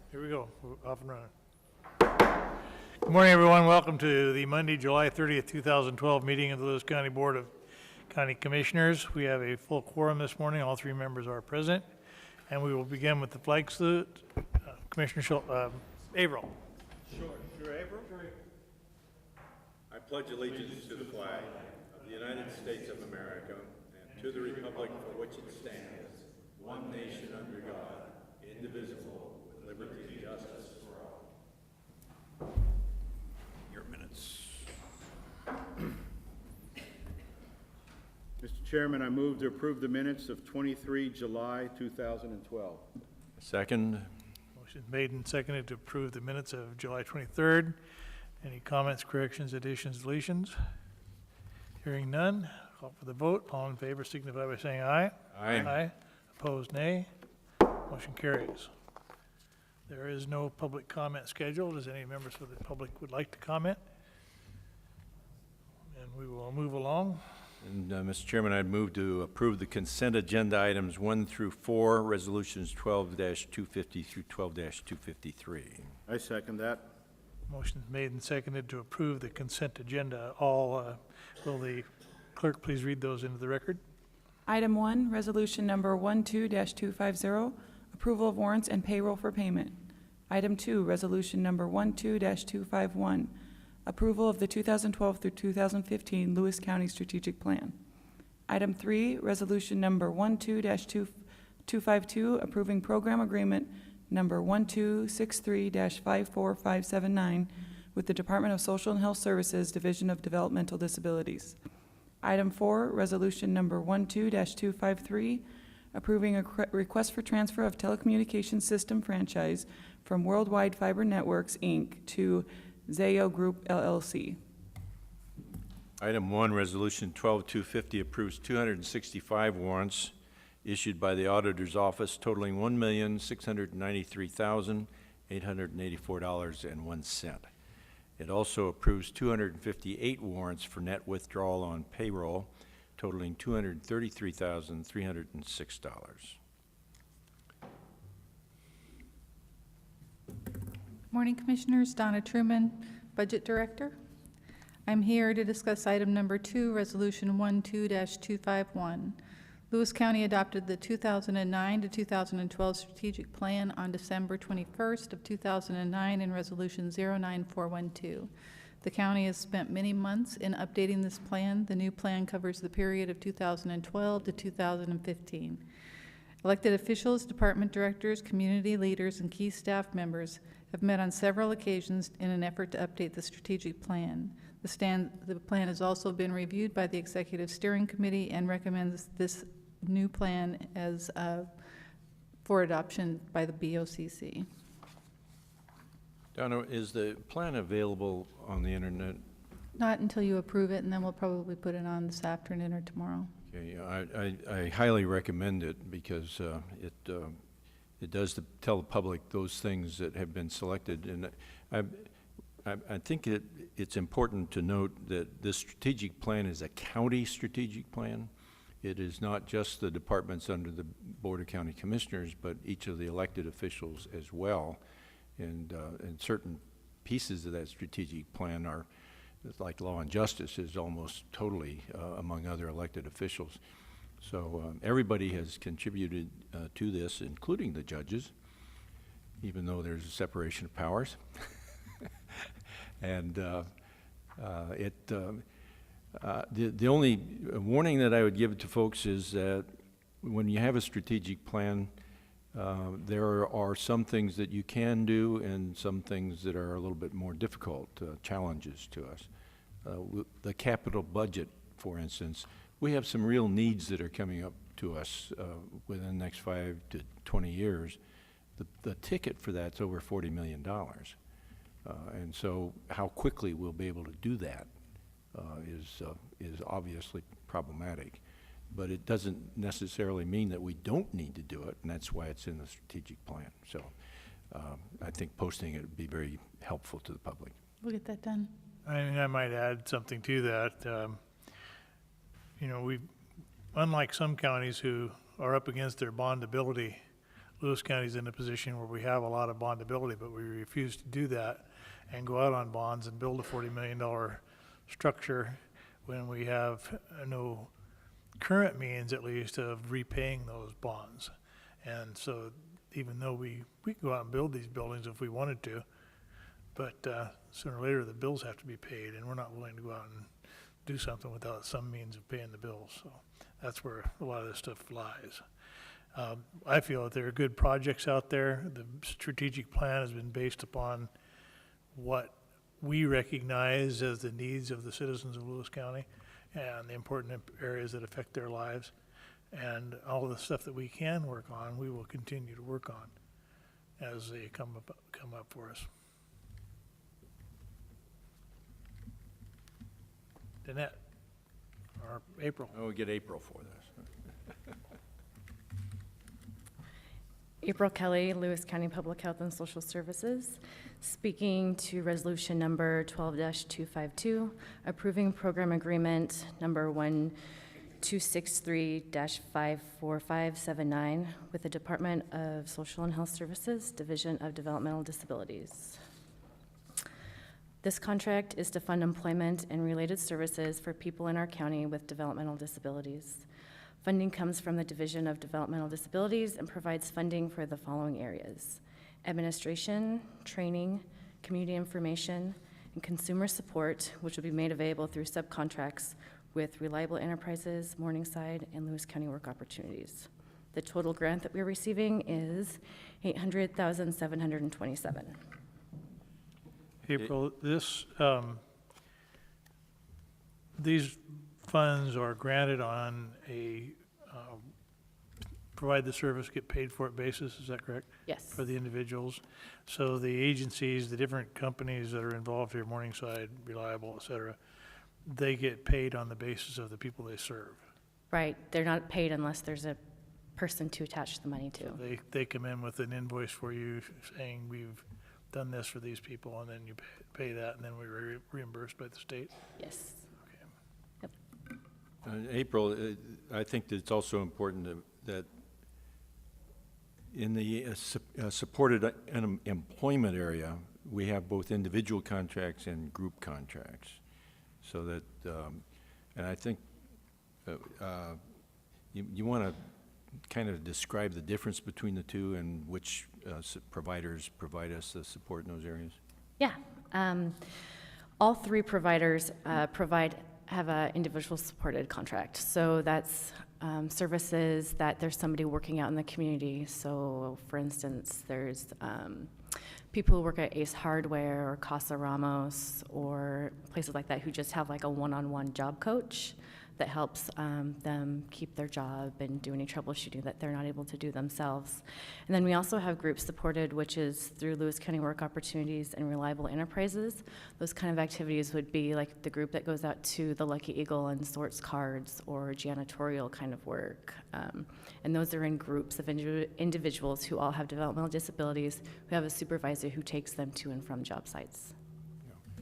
Here we go. We're off and running. Good morning, everyone. Welcome to the Monday, July 30th, 2012 meeting of the Lewis County Board of County Commissioners. We have a full quorum this morning. All three members are present. And we will begin with the flag salute. Commissioner Averill. Sure, Averill? I pledge allegiance to the flag of the United States of America and to the republic for which it stands, one nation under God, indivisible, with liberty and justice for all. Your minutes. Mr. Chairman, I move to approve the minutes of 23 July 2012. Second. Motion made and seconded to approve the minutes of July 23rd. Any comments, corrections, additions, deletions? Hearing none, call for the vote. All in favor signify by saying aye. Aye. Aye. Opposed, nay. Motion carries. There is no public comment scheduled. Does any members of the public would like to comment? And we will move along. And Mr. Chairman, I'd move to approve the consent agenda items 1 through 4, resolutions 12-250 through 12-253. I second that. Motion made and seconded to approve the consent agenda. Will the clerk please read those into the record? Item 1, resolution number 12-250, approval of warrants and payroll for payment. Item 2, resolution number 12-251, approval of the 2012 through 2015 Lewis County Strategic Plan. Item 3, resolution number 12-252, approving program agreement number 1263-54579 with the Department of Social and Health Services, Division of Developmental Disabilities. Item 4, resolution number 12-253, approving a request for transfer of telecommunications system franchise from Worldwide Fiber Networks, Inc. to Zayo Group, LLC. Item 1, resolution 12-250 approves 265 warrants issued by the auditor's office totaling $1,693,884.01. It also approves 258 warrants for net withdrawal on payroll totaling $233,306. Morning, Commissioners. Donna Truman, Budget Director. I'm here to discuss item number 2, Resolution 12-251. Lewis County adopted the 2009 to 2012 Strategic Plan on December 21st of 2009 in Resolution 09412. The county has spent many months in updating this plan. The new plan covers the period of 2012 to 2015. Elected officials, department directors, community leaders, and key staff members have met on several occasions in an effort to update the strategic plan. The plan has also been reviewed by the Executive Steering Committee and recommends this new plan as for adoption by the BOCC. Donna, is the plan available on the internet? Not until you approve it, and then we'll probably put it on this afternoon or tomorrow. Okay, I highly recommend it because it does tell the public those things that have been selected, and I think it's important to note that this strategic plan is a county strategic plan. It is not just the departments under the Board of County Commissioners, but each of the elected officials as well. And certain pieces of that strategic plan are, like law and justice, is almost totally among other elected officials. So everybody has contributed to this, including the judges, even though there's a separation of powers. And the only warning that I would give to folks is that when you have a strategic plan, there are some things that you can do and some things that are a little bit more difficult challenges to us. The capital budget, for instance, we have some real needs that are coming up to us within the next 5 to 20 years. The ticket for that's over $40 million. And so how quickly we'll be able to do that is obviously problematic. But it doesn't necessarily mean that we don't need to do it, and that's why it's in the strategic plan. So I think posting it would be very helpful to the public. We'll get that done. I might add something to that. Unlike some counties who are up against their bondability Lewis County's in a position where we have a lot of bondability, but we refuse to do that and go out on bonds and build a $40 million structure when we have no current means, at least, of repaying those bonds. And so even though we could go out and build these buildings if we wanted to, but sooner or later the bills have to be paid, and we're not willing to go out and do something without some means of paying the bills. So that's where a lot of this stuff lies. I feel that there are good projects out there. The strategic plan has been based upon what we recognize as the needs of the citizens of Lewis County and the important areas that affect their lives. And all the stuff that we can work on, we will continue to work on as they come up for us. Danette, or April. Oh, we get April for this. April Kelly, Lewis County Public Health and Social Services, speaking to resolution number 12-252, approving program agreement number 1263-54579 with the Department of Social and Health Services, Division of Developmental Disabilities. This contract is to fund employment and related services for people in our county with developmental disabilities. Funding comes from the Division of Developmental Disabilities and provides funding for the following areas: administration, training, community information, and consumer support, which will be made available through subcontracts with Reliable Enterprises, Morningside, and Lewis County Work Opportunities. The total grant that we're receiving is $800,727. April, these funds are granted on a provide the service, get paid for it basis, is that correct? Yes. For the individuals. So the agencies, the different companies that are involved here, Morningside, Reliable, et cetera, they get paid on the basis of the people they serve. Right. They're not paid unless there's a person to attach the money to. So they come in with an invoice for you saying we've done this for these people, and then you pay that, and then we're reimbursed by the state. Yes. Okay. April, I think that it's also important that in the supported employment area, we have both individual contracts and group contracts. So that, and I think you want to kind of describe the difference between the two and which providers provide us the support in those areas? Yeah. All three providers have an individual supported contract. So that's services that there's somebody working out in the community. So for instance, there's people who work at Ace Hardware or Casa Ramos or places like that who just have like a one-on-one job coach that helps them keep their job and do any troubleshooting that they're not able to do themselves. And then we also have group supported, which is through Lewis County Work Opportunities and Reliable Enterprises. Those kind of activities would be like the group that goes out to the Lucky Eagle and sorts cards or janitorial kind of work. And those are in groups of individuals who all have developmental disabilities, who have a supervisor who takes them to and from job sites.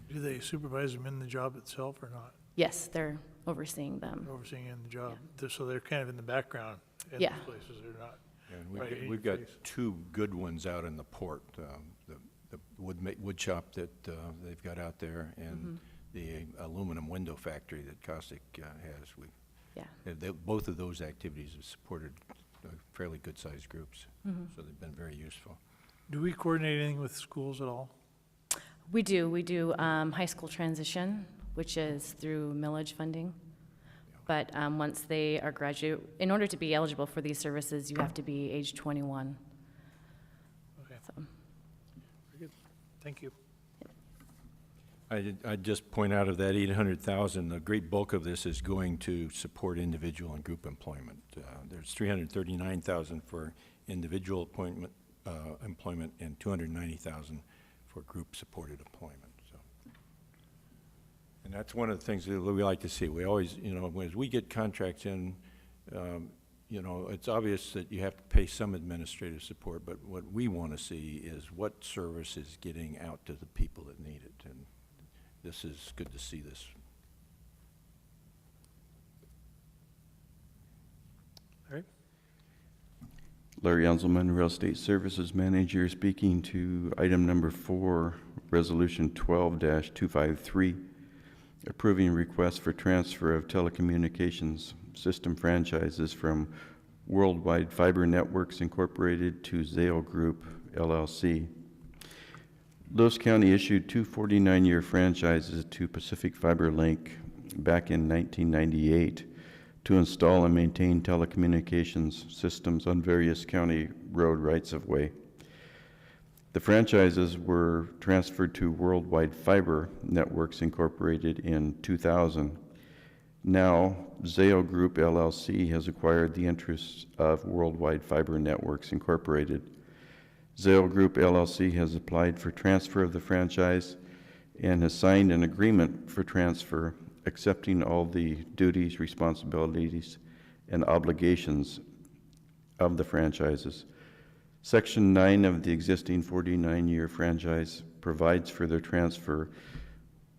Do they supervise them in the job itself or not? Yes, they're overseeing them. Overseeing in the job, so they're kind of in the background in Yeah. those places, they're not. And Right, in we've your got face. two good ones out in the port, the wood shop that they've got out there and the aluminum window factory that Costic has. Yeah. Both of those activities have supported fairly good-sized groups, so they've been very useful. Do we coordinate anything with schools at all? We do high school transition, which is through millage funding. But once they are graduate, in order to be eligible for these services, you have to be age 21. Okay, So, very good, thank you. I'd just point out of that 800,000, a great bulk of this is going to support individual and group employment. There's 339,000 for individual employment and 290,000 for group-supported employment. So, and that's one of the things that we like to see. We always, as we get contracts in, it's obvious that you have to pay some administrative support, but what we want to see is what service is getting out to the people that need it, and this is good to see this. All right, Larry Enzelman, Real Estate Services Manager, speaking to item number 4, Resolution 12-253, approving request for transfer of telecommunications system franchises from Worldwide Fiber Networks Incorporated to Zale Group, LLC. Lewis County issued 2 49-year franchises to Pacific Fiber Link back in 1998 to install and maintain telecommunications systems on various county road rights-of-way. The franchises were transferred to Worldwide Fiber Networks Incorporated in 2000. Now, Zale Group LLC has acquired the interests of Worldwide Fiber Networks Incorporated. Zale Group LLC has applied for transfer of the franchise and has signed an agreement for transfer, accepting all the duties, responsibilities, and obligations of the franchises. Section 9 of the existing 49-year franchise provides for their transfer,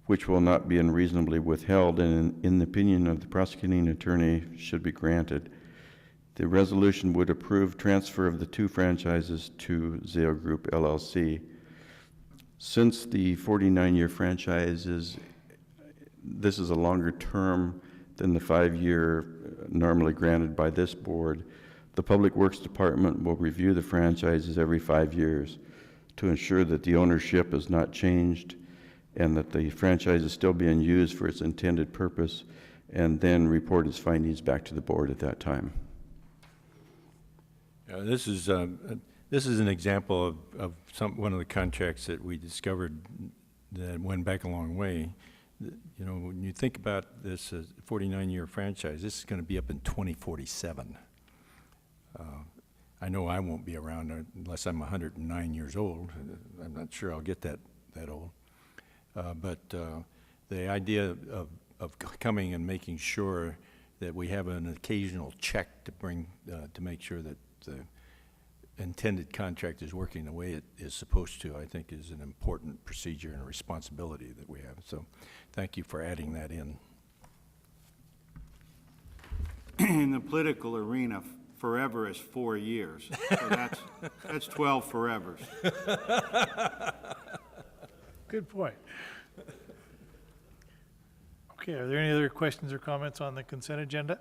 which will not be unreasonably withheld, and in the opinion of the prosecuting attorney, should be granted. The resolution would approve transfer of the 2 franchises to Zale Group LLC. Since the 49-year franchises, this is a longer term than the 5-year normally granted by this board, the Public Works Department will review the franchises every 5 years to ensure that the ownership is not changed and that the franchise is still being used for its intended purpose, and then report its findings back to the board at that time. This is an example of one of the contracts that we discovered that went back a long way. You know, when you think about this 49-year franchise, this is going to be up in 2047. I know I won't be around unless I'm 109 years old. I'm not sure I'll get that old. But the idea of coming and making sure that we have an occasional check to bring to make sure that the intended contract is working the way it is supposed to, I think is an important procedure and a responsibility that we have. So thank you for adding that in. In the political arena, forever is 4 years. So that's 12 forevers. Good point. Okay, are there any other questions or comments on the consent agenda?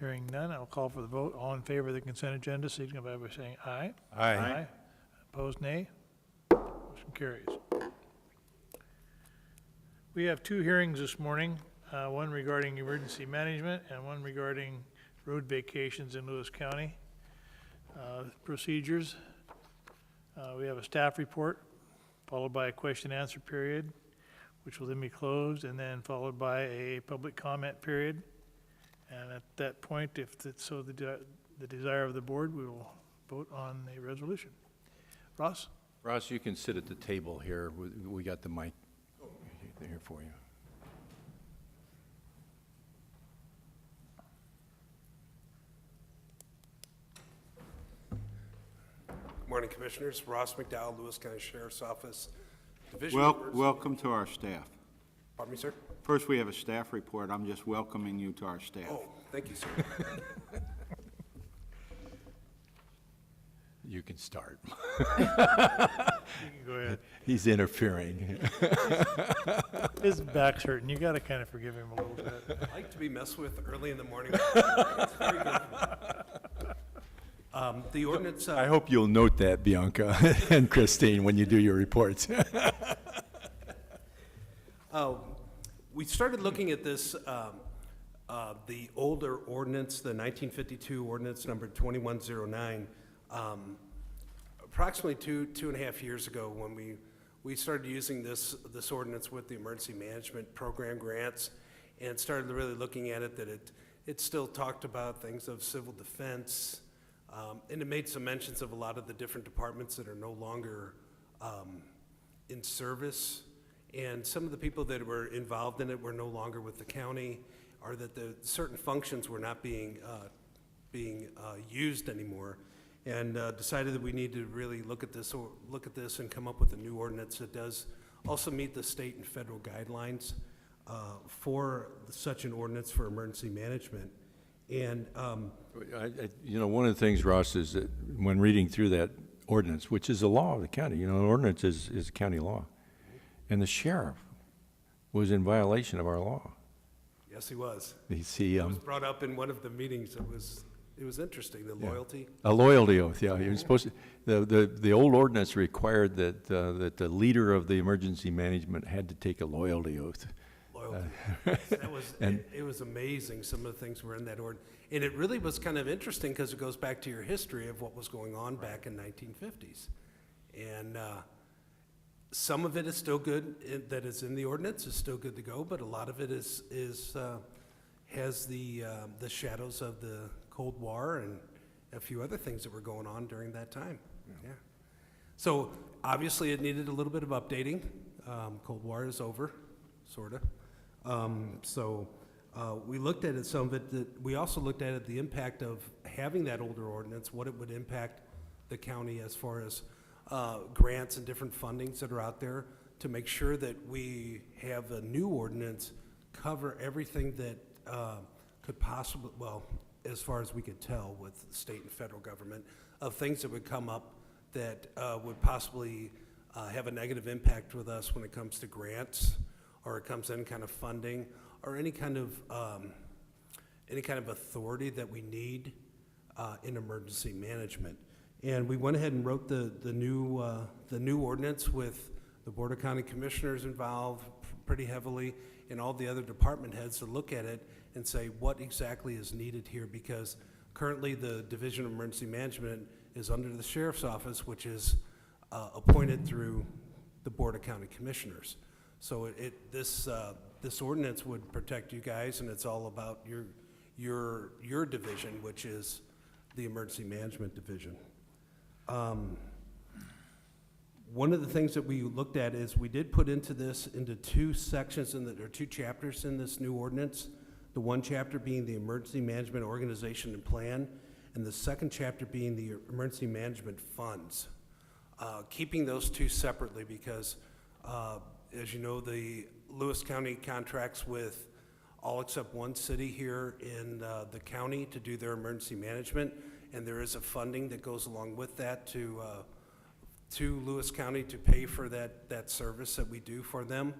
Hearing none, I'll call for the vote. All in favor of the consent agenda, signify by saying aye. Aye. Opposed, nay. Motion carries. We have 2 hearings this morning, one regarding emergency management and one regarding road vacations in Lewis County. Procedures. We have a staff report, followed by a question and answer period, which will then be closed, and then followed by a public comment period. And at that point, if it's so the desire of the board, we will vote on a resolution. Ross? Ross, you can sit at the table here. We got the mic here for you. Good morning, Commissioners. Ross McDowell, Lewis County Sheriff's Office, Division of Emergency- Welcome to our staff. Pardon me, sir? First, we have a staff report. I'm just welcoming you to our staff. Oh, thank you, sir. You can start. You can go ahead. He's interfering. His back's hurting. You got to kind of forgive him a little bit. I like to be messed with early in the morning. It's very good. The ordinance, I hope you'll note that, Bianca and Christine, when you do your reports. we started looking at this, the older ordinance, the 1952 ordinance number 2109, approximately two and a half years ago when we started using this ordinance with the emergency management program grants and started really looking at it, that it still talked about things of civil defense, and it made some mentions of a lot of the different departments that are no longer in service. And some of the people that were involved in it were no longer with the county, or that the certain functions were not being used anymore. And decided that we need to really look at this and come up with a new ordinance that does also meet the state and federal guidelines for such an ordinance for emergency management. And One of the things, Ross, is that when reading through that ordinance, which is a law of the county, an ordinance is a county law, and the sheriff was in violation of our law. yes, he was. He It was brought up in one of the meetings. It was interesting, the loyalty. a loyalty oath, yeah. He was supposed to, the old ordinance required that the leader of the emergency management had to take a loyalty oath. Loyalty. That was, it was amazing, some of the things were in that order. And it really was kind of interesting because it goes back to your history of what was going on back in 1950s. And some of it is still good, that is in the ordinance is still good to go, but a lot of it has the shadows of the Cold War and a few other things that were going on during that time. Yeah. So obviously it needed a little bit of updating. Cold War is over, sort of. We looked at it, some of it, we also looked at it, the impact of having that older ordinance, what it would impact the county as far as grants and different fundings that are out there to make sure that we have a new ordinance cover everything that could possibly, well, as far as we could tell with state and federal government, of things that would come up that would possibly have a negative impact with us when it comes to grants, or it comes in kind of funding, or any kind of authority that we need in emergency management. And we went ahead and wrote the new ordinance with the Board of County Commissioners involved pretty heavily, and all the other department heads to look at it and say what exactly is needed here, because currently the Division of Emergency Management is under the Sheriff's Office, which is appointed through the Board of County Commissioners. So this ordinance would protect you guys, and it's all about your division, which is the Emergency Management Division. One of the things that we looked at is we did put into two sections, or two chapters in this new ordinance. The one chapter being the Emergency Management Organization and Plan, and the second chapter being the Emergency Management Funds. Keeping those two separately because, as you know, the Lewis County contracts with all except one city here in the county to do their emergency management, and there is a funding that goes along with that to Lewis County to pay for that service that we do for them.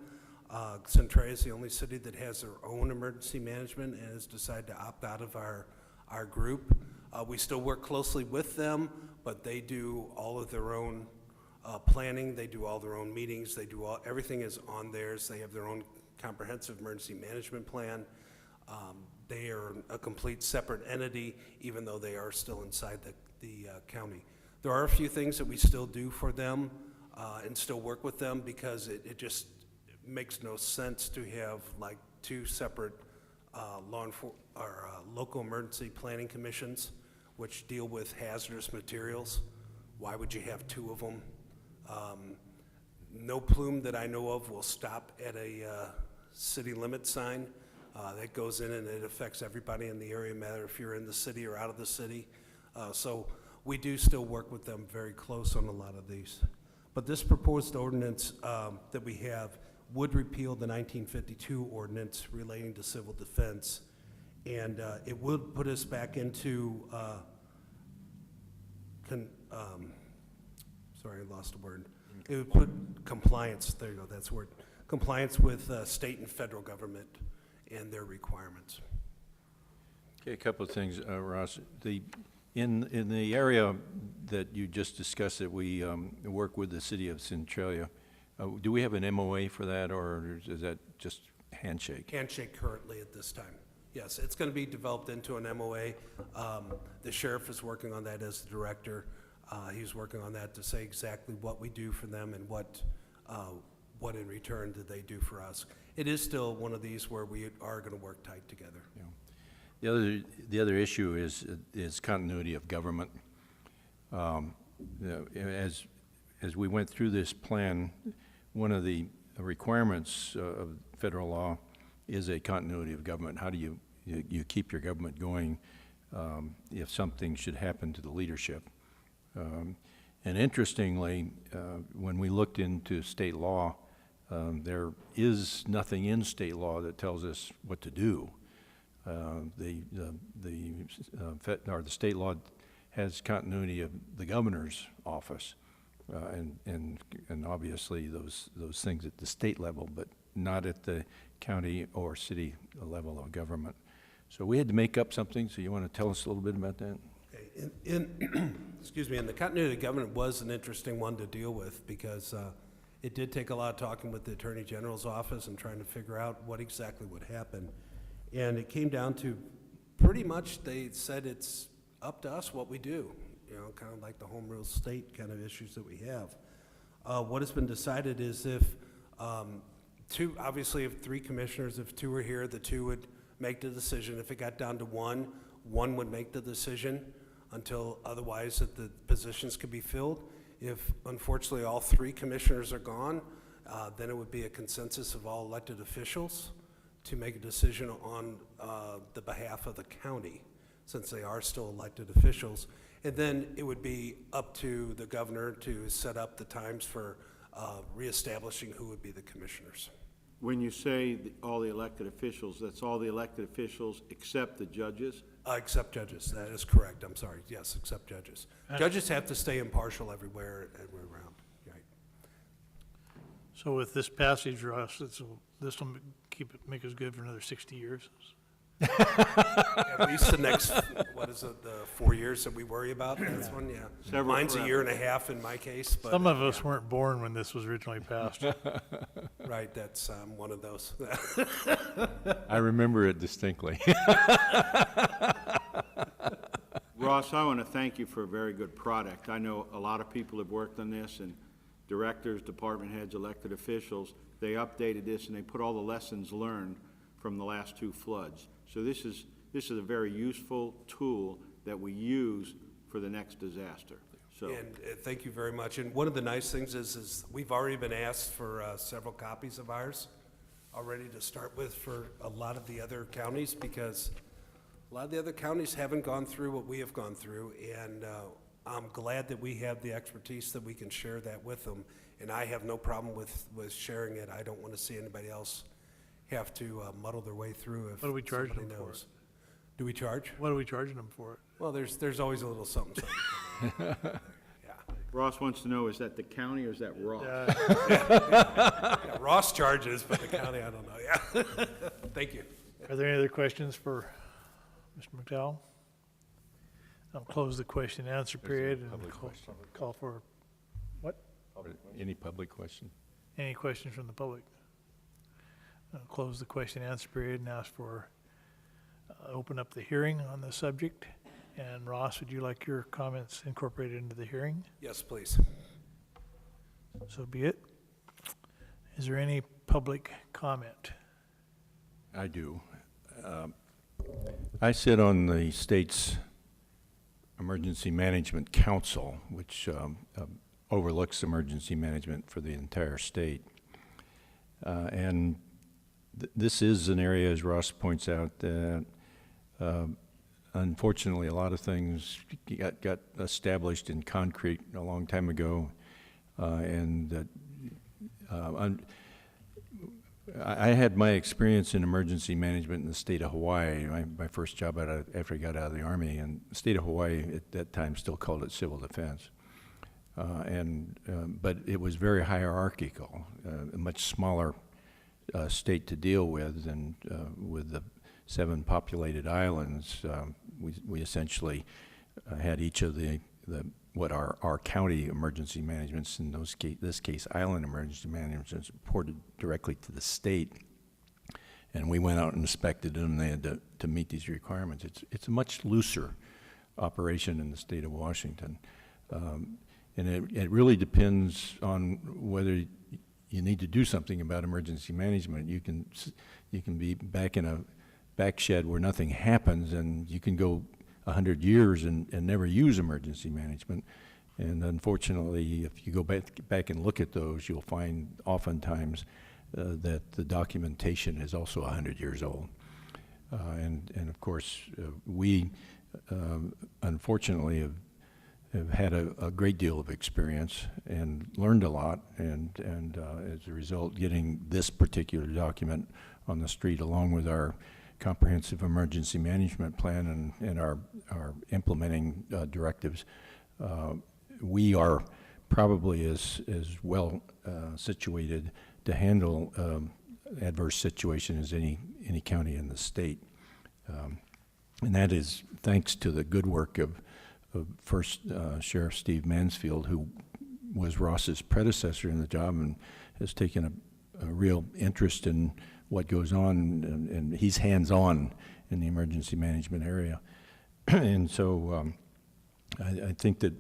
Centralia is the only city that has their own emergency management and has decided to opt out of our group. We still work closely with them, but they do all of their own planning. They do all their own meetings. They do everything is on theirs. They have their own comprehensive emergency management plan. They are a complete separate entity, even though they are still inside the county. There are a few things that we still do for them and still work with them, because it just makes no sense to have like two separate local emergency planning commissions which deal with hazardous materials. Why would you have two of them? No plume that I know of will stop at a city limit sign. That goes in and it affects everybody in the area, no matter if you're in the city or out of the city. So we do still work with them very close on a lot of these. But this proposed ordinance that we have would repeal the 1952 ordinance relating to civil defense, and it would put us back into sorry, I lost a word. It would put compliance, there you go, that's the word, compliance with state and federal government and their requirements. Okay, a couple of things, Ross. In the area that you just discussed, that we work with the city of Centralia, do we have an MOA for that, or is that just handshake? Handshake currently at this time. Yes, it's going to be developed into an MOA. The sheriff is working on that as the director. He's working on that to say exactly what we do for them and what in return do they do for us. It is still one of these where we are going to work tight together. Yeah. The other issue is continuity of government. As we went through this plan, one of the requirements of federal law is a continuity of government. How do you keep your government going if something should happen to the leadership? And interestingly, when we looked into state law, there is nothing in state law that tells us what to do. The state law has continuity of the governor's office, and obviously those things at the state level, but not at the county or city level of government. So we had to make up something, so you want to tell us a little bit about that? Okay, excuse me, and the continuity of government was an interesting one to deal with because it did take a lot of talking with the Attorney General's office and trying to figure out what exactly would happen. And it came down to pretty much they said it's up to us what we do, you know, kind of like the home rule state kind of issues that we have. What has been decided is if obviously if 3 commissioners, if 2 were here, the 2 would make the decision. If it got down to 1 would make the decision until otherwise that the positions could be filled. If unfortunately all 3 commissioners are gone, then it would be a consensus of all elected officials to make a decision on the behalf of the county, since they are still elected officials. And then it would be up to the governor to set up the times for reestablishing who would be the commissioners. When you say all the elected officials, that's all the elected officials except the judges? Except judges, that is correct, I'm sorry, yes, except judges. Judges have to stay impartial everywhere around, right? So with this passage, Ross, this will make us good for another 60 years. At least the next, what is it, the 4 years that we worry about, that's one, yeah. Several Mine's a forever. 1.5 years in my case, but. Some of us weren't born when this was originally passed. Right, that's one of those. I remember it distinctly. Ross, I want to thank you for a very good product. I know a lot of people have worked on this, and directors, department heads, elected officials, they updated this and they put all the lessons learned from the last 2 floods. So this is a very useful tool that we use for the next disaster. So, And thank you very much. And one of the nice things is we've already been asked for several copies of ours already to start with for a lot of the other counties, because a lot of the other counties haven't gone through what we have gone through, and I'm glad that we have the expertise that we can share that with them. And I have no problem with sharing it. I don't want to see anybody else have to muddle their way through if What do we charge somebody them for knows. Do we charge? What are we charging them for it? Well, there's always a little something. Yeah. Ross wants to know, is that the county or is that Ross? Yeah, Ross charges, but the county, I don't know, yeah. Thank you. Are there any other questions for Mr. McDowell? I'll close the question and answer period and public question. call for, what? Any public question? Any questions from the public? I'll close the question and answer period and ask for, open up the hearing on the subject. And Ross, would you like your comments incorporated into the hearing? Yes, please. So be it. Is there any public comment? I do. I sit on the state's Emergency Management Council, which overlooks emergency management for the entire state. And this is an area, as Ross points out, that unfortunately a lot of things got established in concrete a long time ago. I had my experience in emergency management in the state of Hawaii. My first job after I got out of the Army, and the state of Hawaii at that time still called it civil defense. But it was very hierarchical, a much smaller state to deal with, and with the 7 populated islands, we essentially had each of what are our county emergency managements, in this case island emergency managements, reported directly to the state, and we went out and inspected them. They had to meet these requirements. It's a much looser operation in the state of Washington, and it really depends on whether you need to do something about emergency management. You can be back in a back shed where nothing happens, and you can go 100 years and never use emergency management. And unfortunately, if you go back and look at those, you'll find oftentimes that the documentation is also 100 years old. And of course, we unfortunately have had a great deal of experience and learned a lot, and as a result, getting this particular document on the street, along with our comprehensive emergency management plan and our implementing directives, we are probably as well situated to handle adverse situation as any county in the state. And that is thanks to the good work of First Sheriff Steve Mansfield, who was Ross's predecessor in the job and has taken a real interest in what goes on, and he's hands-on in the emergency management area. And so I think that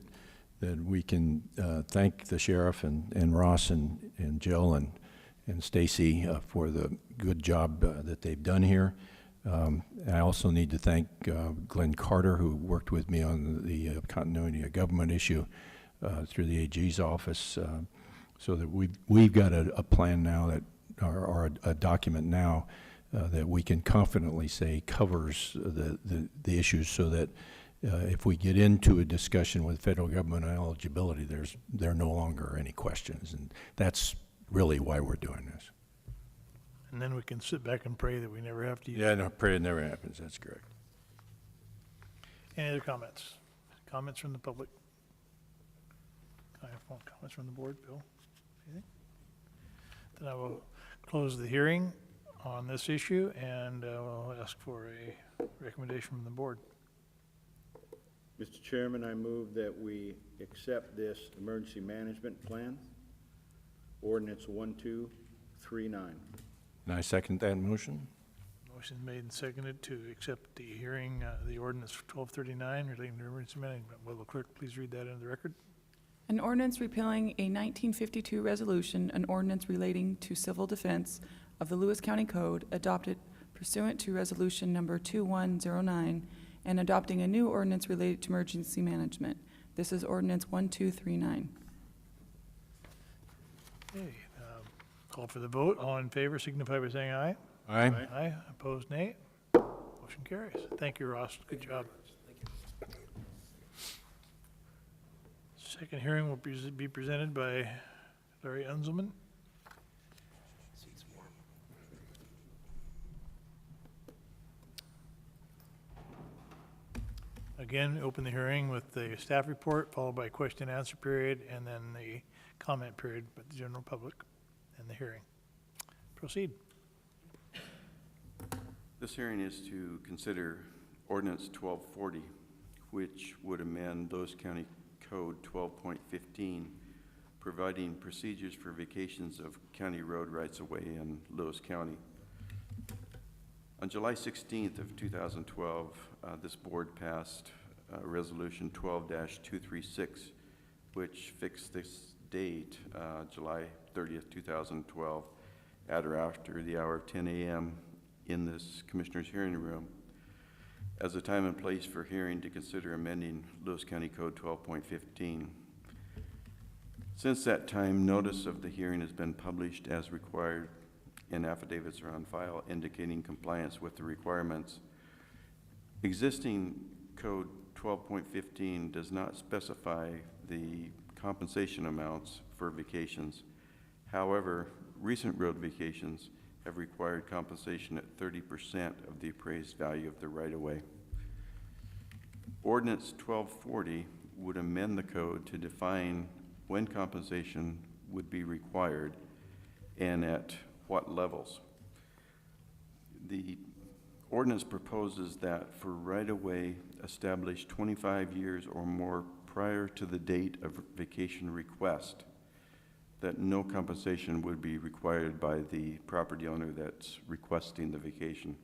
we can thank the sheriff and Ross and Jill and Stacy for the good job that they've done here. I also need to thank Glenn Carter, who worked with me on the continuity of government issue through the AG's office, so that we've got a plan now that, or a document now that we can confidently say covers the issues, so that if we get into a discussion with federal government on eligibility, there are no longer any questions, and that's really why we're doing this. And then we can sit back and pray that we never have to use Yeah, no, pray it never happens. That's correct. Any other comments? Comments from the public? I have one comments from the board. Bill, anything? Then I will close the hearing on this issue, and we'll ask for a recommendation from the board. Mr. Chairman, I move that we accept this emergency management plan, ordinance 1239. And I second that motion. Motion made and seconded to accept the hearing, the ordinance 1239 relating to emergency management. Will the clerk please read that into the record? An ordinance repealing a 1952 resolution, an ordinance relating to civil defense of the Lewis County Code adopted pursuant to resolution number 2109 and adopting a new ordinance related to emergency management. This is ordinance 1239. Okay, call for the vote. All in favor signify by saying aye. Aye. Aye. Opposed, nay. Motion carries. Thank you, Ross. Good job. Second hearing will be presented by Larry Unzelman. Again, open the hearing with the staff report, followed by question and answer period, and then the comment period with the general public and the hearing. Proceed. This hearing is to consider ordinance 1240, which would amend Lewis County Code 12.15, providing procedures for vacations of county road rights-of-way in Lewis County. On July 16th of 2012, this board passed resolution 12-236, which fixed this date, July 30th, 2012, at or after the hour of 10 a.m. in this Commissioner's hearing room, as a time and place for hearing to consider amending Lewis County Code 12.15. Since that time, notice of the hearing has been published as required, and affidavits are on file indicating compliance with the requirements. Existing Code 12.15 does not specify the compensation amounts for vacations. However, recent road vacations have required compensation at 30% of the appraised value of the right-of-way. Ordinance 1240 would amend the code to define when compensation would be required and at what levels. The ordinance proposes that for right-of-way established 25 years or more prior to the date of vacation request, that no compensation would be required by the property owner that's requesting the vacation.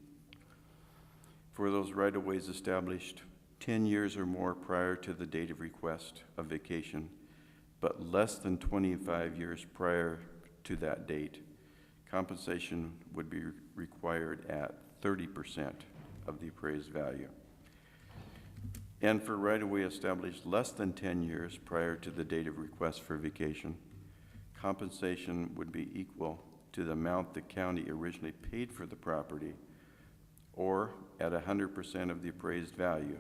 For those right-of-ways established 10 years or more prior to the date of request of vacation, but less than 25 years prior to that date, compensation would be required at 30% of the appraised value. And for right-of-way established less than 10 years prior to the date of request for vacation, compensation would be equal to the amount the county originally paid for the property, or at 100% of the appraised value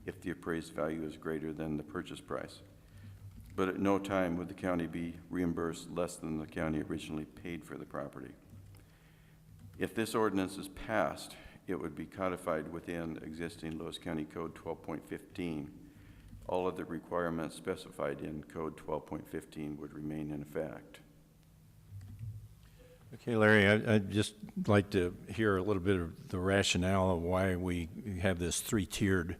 if the appraised value is greater than the purchase price. But at no time would the county be reimbursed less than the county originally paid for the property. If this ordinance is passed it would be codified within existing Lewis County Code 12.15. All of the requirements specified in Code 12.15 would remain in effect. Okay, Larry, I'd just like to hear a little bit of the rationale of why we have this three-tiered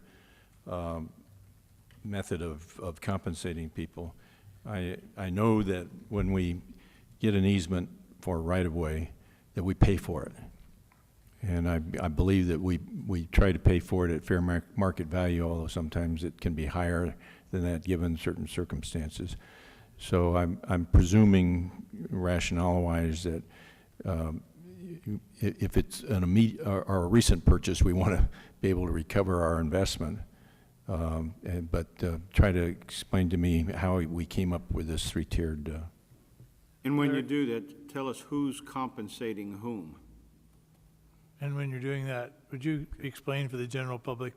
method of compensating people. I know that when we get an easement for right-of-way, that we pay for it. And I believe that we try to pay for it at fair market value, although sometimes it can be higher than that given certain circumstances. So I'm presuming rationale-wise that if it's an immediate or a recent purchase, we want to be able to recover our investment. But try to explain to me how we came up with this three-tiered. And when you do that, tell us who's compensating whom. And when you're doing that, would you explain for the general public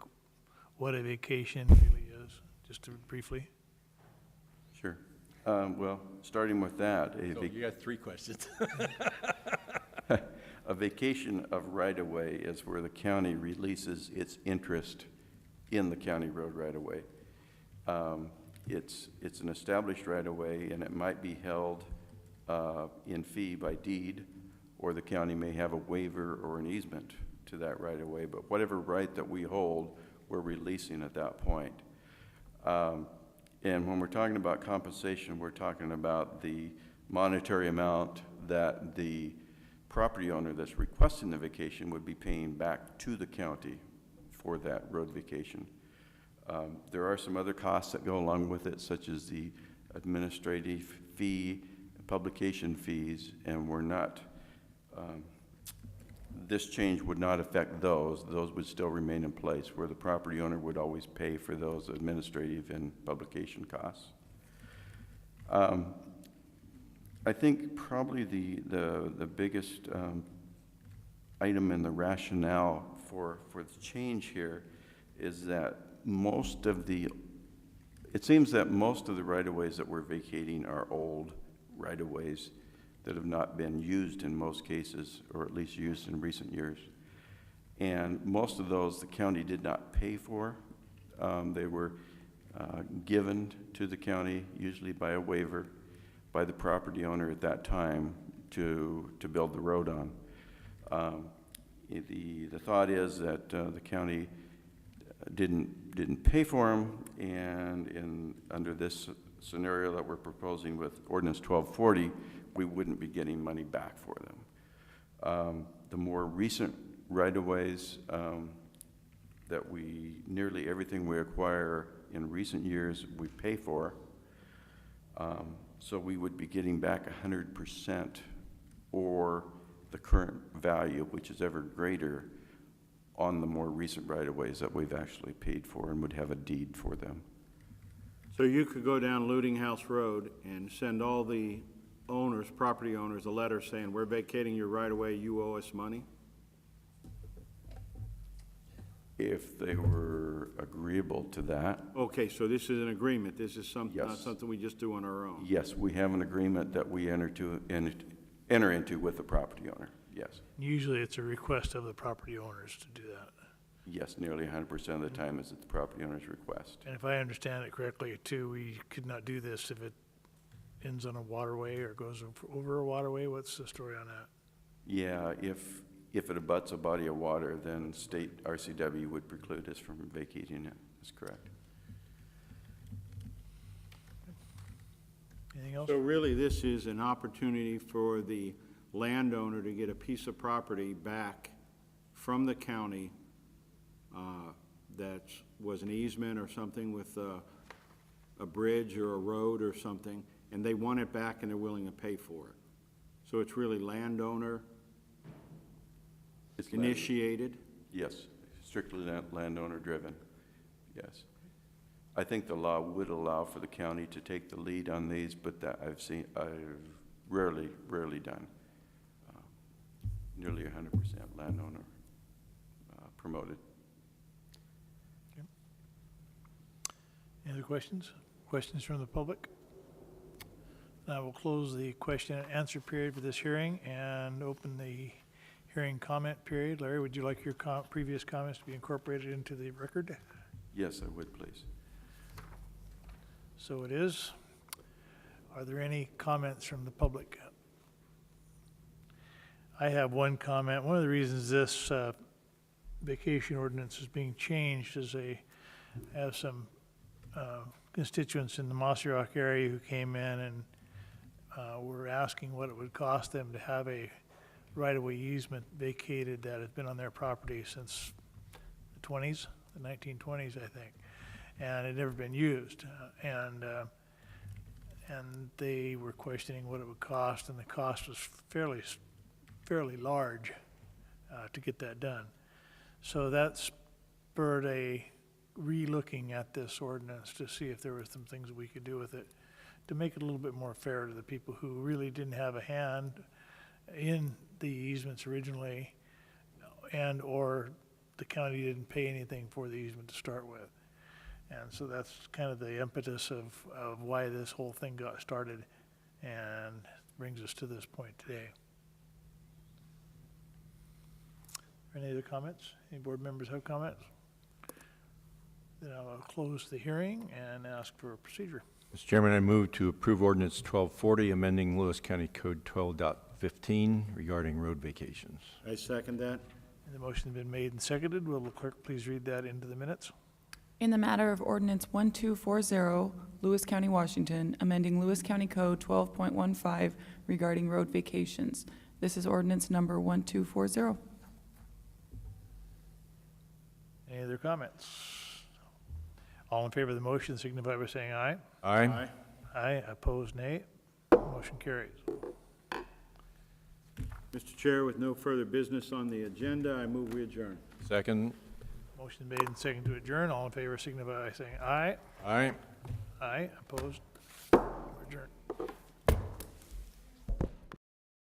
what a vacation really is, just briefly? Sure. Well, starting with that, So you got three questions. a vacation of right-of-way is where the county releases its interest in the county road right-of-way. It's an established right-of-way, and it might be held in fee by deed, or the county may have a waiver or an easement to that right-of-way, but whatever right that we hold, we're releasing at that point. And when we're talking about compensation, we're talking about the monetary amount that the property owner that's requesting the vacation would be paying back to the county for that road vacation. There are some other costs that go along with it, such as the administrative fee, publication fees, and we're not, this change would not affect those. Those would still remain in place, where the property owner would always pay for those administrative and publication costs. I think probably the biggest item in the rationale for the change here is that it seems that most of the right-of-ways that we're vacating are old right-of-ways that have not been used in most cases, or at least used in recent years. And most of those the county did not pay for. They were given to the county, usually by a waiver, by the property owner at that time to build the road on. The thought is that the county didn't pay for them, and under this scenario that we're proposing with Ordinance 1240, we wouldn't be getting money back for them. The more recent right-of-ways that nearly everything we acquire in recent years, we pay for. So we would be getting back 100% or the current value, which is ever greater, on the more recent right-of-ways that we've actually paid for and would have a deed for them. So you could go down Looting House Road and send all the owners, property owners, a letter saying, we're vacating your right-of-way, you owe us money? If they were agreeable to that. Okay, so this is an agreement. This is not Yes. something we just do on our own. Yes, we have an agreement that we enter into with the property owner, yes. Usually it's a request of the property owners to do that. Yes, nearly 100% of the time is at the property owner's request. And if I understand it correctly too, we could not do this if it ends on a waterway or goes over a waterway. What's the story on that? Yeah, if it abuts a body of water, then state RCW would preclude us from vacating it. That's correct. Anything else? So really, this is an opportunity for the landowner to get a piece of property back from the county that was an easement or something with a bridge or a road or something, and they want it back and they're willing to pay for it. So it's really landowner It's initiated? Yes, strictly landowner driven, yes. I think the law would allow for the county to take the lead on these, but that I've rarely done. Nearly 100% landowner promoted. Okay. Any other questions? Questions from the public? I will close the question and answer period for this hearing and open the hearing comment period. Larry, would you like your previous comments to be incorporated into the record? Yes, I would, please. So it is. Are there any comments from the public? I have one comment. One of the reasons this vacation ordinance is being changed is they have some constituents in the Mossy Rock area who came in and were asking what it would cost them to have a right-of-way easement vacated that has been on their property since the 20s, the 1920s, I think, and it had never been used. And they were questioning what it would cost, and the cost was fairly large to get that done. So that spurred a re-looking at this ordinance to see if there were some things we could do with it to make it a little bit more fair to the people who really didn't have a hand in the easements originally, and or the county didn't pay anything for the easement to start with. And so that's kind of the impetus of why this whole thing got started and brings us to this point today. Any other comments? Any board members have comments? Then I'll close the hearing and ask for a procedure. Mr. Chairman, I move to approve ordinance 1240, amending Lewis County Code 12.15 regarding road vacations. I second that. And the motion has been made and seconded. Will the clerk please read that into the minutes? In the matter of ordinance 1240, Lewis County, Washington, amending Lewis County Code 12.15 regarding road vacations. This is ordinance number 1240. Any other comments? All in favor of the motion signify by saying aye. Aye. Aye, opposed nay. Motion carries. Mr. Chair, with no further business on the agenda, I move we adjourn. Second. Motion made and seconded to adjourn. All in favor signify by saying aye. Aye. Aye, opposed